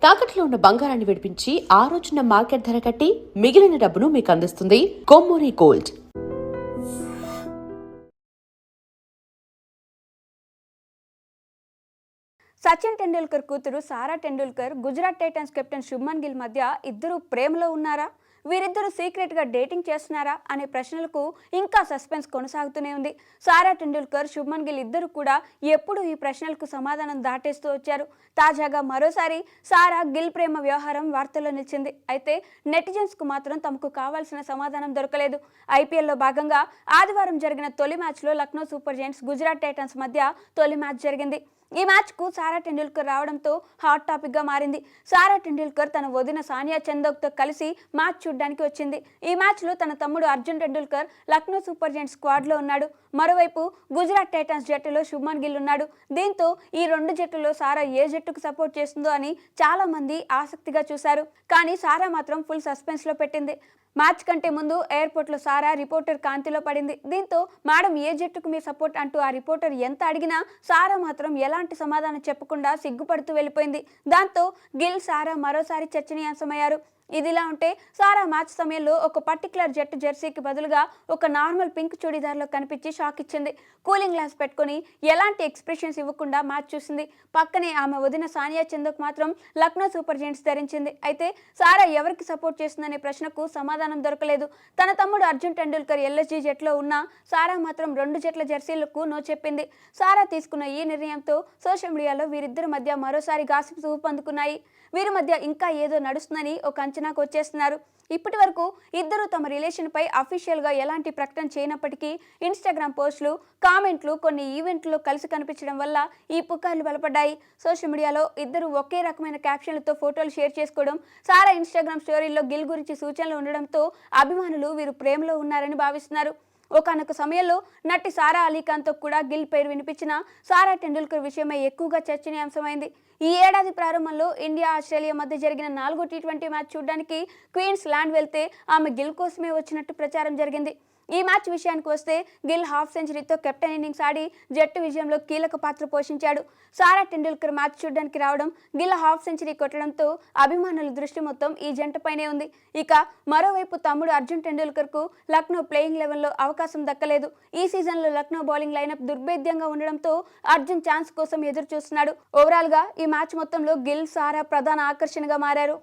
తాకట్లో ఉన్న బంగారాన్ని విడిపించి ఆ రోజున మార్కెట్ ధర కట్టి మిగిలిన డబ్బును మీకు అందిస్తుంది కొమ్మూరి గోల్డ్. సచిన్ టెండూల్కర్ కూతురు సారా టెండూల్కర్ గుజరాత్ టైటన్స్ కెప్టెన్ శుభ్మన్ గిల్ మధ్య ఇద్దరు ప్రేమలో ఉన్నారా, వీరిద్దరూ సీక్రెట్గా డేటింగ్ చేస్తున్నారా అనే ప్రశ్నలకు ఇంకా సస్పెన్స్ కొనసాగుతూనే ఉంది. సారా టెండూల్కర్, శుభ్మన్ గిల్ ఇద్దరు కూడా ఎప్పుడు ఈ ప్రశ్నలకు సమాధానం దాటేస్తూ వచ్చారు. తాజాగా మరోసారి సారా గిల్ ప్రేమ వ్యవహారం వార్తల్లో నిలిచింది. అయితే నెటిజన్స్కు మాత్రం తమకు కావాల్సిన సమాధానం దొరకలేదు. ఐపీఎల్లో భాగంగా ఆదివారం జరిగిన తొలి మ్యాచ్లో Lucknow super giants Gujarat Titans మధ్య తొలి మ్యాచ్ జరిగింది. ఈ మ్యాచ్కు సారా టెండూల్కర్ రావడంతో హాట్ టాపిక్గా మారింది. సారా టెండూల్కర్ తన వదిన సానియా చందోక్తో కలిసి మ్యాచ్ చూడడానికి వచ్చింది. ఈ మ్యాచ్లో తన తమ్ముడు అర్జున్ టెండూల్కర్ లక్నో సూపర్ జెయింట్స్ స్క్వాడ్లో ఉన్నాడు. మరోవైపు గుజరాత్ టైటన్స్ జట్టులో శుభ్మన్ గిల్ ఉన్నాడు. దీంతో ఈ రెండు జట్టులో సారా ఏ జట్టుకు సపోర్ట్ చేస్తుందో అని చాలా మంది ఆసక్తిగా చూశారు. కానీ సారా మాత్రం ఫుల్ సస్పెన్స్లో పెట్టింది. మ్యాచ్ కంటే ముందు ఎయిర్పోర్ట్లో సారా రిపోర్టర్ కాంతిలో పడింది. దీంతో మేడం ఏ జట్టుకు మీ సపోర్ట్ అంటూ ఆ రిపోర్టర్ ఎంత అడిగినా సారా మాత్రం ఎలాంటి సమాధానం చెప్పకుండా సిగ్గుపడుతూ వెళ్ళిపోయింది. దాంతో గిల్, సారా మరోసారి చర్చనీయాంశమయ్యారు. ఇదిలా ఉంటే సారా మ్యాచ్ సమయంలో ఒక పర్టికులర్ జట్టు జెర్సీకి బదులుగా ఒక నార్మల్ పింక్ చూడీదార్లో కనిపించి షాక్ ఇచ్చింది. కూలింగ్ గ్లాస్ పెట్టుకుని ఎలాంటి ఎక్స్ప్రెషన్స్ ఇవ్వకుండా మ్యాచ్ చూసింది. పక్కనే ఆమె వదిన సానియా చందోక్ మాత్రం లక్నో సూపర్ జెయింట్స్ ధరించింది. అయితే సారా ఎవరికి సపోర్ట్ చేస్తుందనే ప్రశ్నకు సమాధానం దొరకలేదు. తన తమ్ముడు అర్జున్ టెండూల్కర్ ఎల్ఎస్జీ జట్లో ఉన్న సారా మాత్రం రెండు జట్ల జెర్సీలకు నో చెప్పింది. సారా తీసుకున్న ఈ నిర్ణయంతో సోషల్ మీడియాలో వీరిద్దరి మధ్య మరోసారి గాసిప్స్ ఊపందుకున్నాయి. వీరి మధ్య ఇంకా ఏదో నడుస్తుందని ఒక అంచనాకు వచ్చేస్తున్నారు. ఇప్పటి వరకు ఇద్దరు తమ రిలేషన్పై అఫీషియల్గా ఎలాంటి ప్రకటన చేయనప్పటికీ ఇన్స్టాగ్రామ్ పోస్టులు, కామెంట్లు, కొన్ని ఈవెంట్లో కలిసి కనిపించడం వల్ల ఈ పుకార్లు బలపడ్డాయి. సోషల్ మీడియాలో ఇద్దరు ఒకే రకమైన క్యాప్షన్లతో ఫోటోలు షేర్ చేసుకోవడం, సారా ఇన్స్టాగ్రామ్ స్టోరీల్లో గిల్ గురించి సూచనలు ఉండడంతో అభిమానులు వీరు ప్రేమలో ఉన్నారని భావిస్తున్నారు. ఒకనొక సమయంలో నటి సారా అలీ ఖాన్తో కూడా గిల్ పేరు వినిపించిన సారా టెండూల్కర్ విషయమై ఎక్కువగా చర్చనీయాంశమైంది. ఈ ఏడాది ప్రారంభంలో ఇండియా, ఆస్ట్రేలియా మధ్య జరిగిన 4వ టీ20 మ్యాచ్ చూడడానికి క్వీన్స్ ల్యాండ్ వెళ్తే ఆమె గిల్ కోసమే వచ్చినట్టు ప్రచారం జరిగింది. ఈ మ్యాచ్ విషయానికి వస్తే గిల్ హాఫ్ సెంచరీతో కెప్టెన్ ఇన్నింగ్స్ ఆడి జట్టు విజయంలో కీలక పాత్ర పోషించాడు. సారా టెండూల్కర్ మ్యాచ్ చూడడానికి రావడం, గిల్ హాఫ్ సెంచరీ కొట్టడంతో అభిమానుల దృష్టి మొత్తం ఈ జంటపైనే ఉంది. ఇక మరోవైపు తమ్ముడు అర్జున్ టెండూల్కర్కు లక్నో ప్లేయింగ్ లెవెన్లో అవకాశం దక్కలేదు. ఈ సీజన్లో లక్నో బౌలింగ్ లైనప్ దుర్భేద్యంగా ఉండడంతో అర్జున్ ఛాన్స్ కోసం ఎదురు చూస్తున్నాడు. ఓవరాల్గా ఈ మ్యాచ్ మొత్తంలో గిల్, సారా ప్రధాన ఆకర్షణగా మారారు.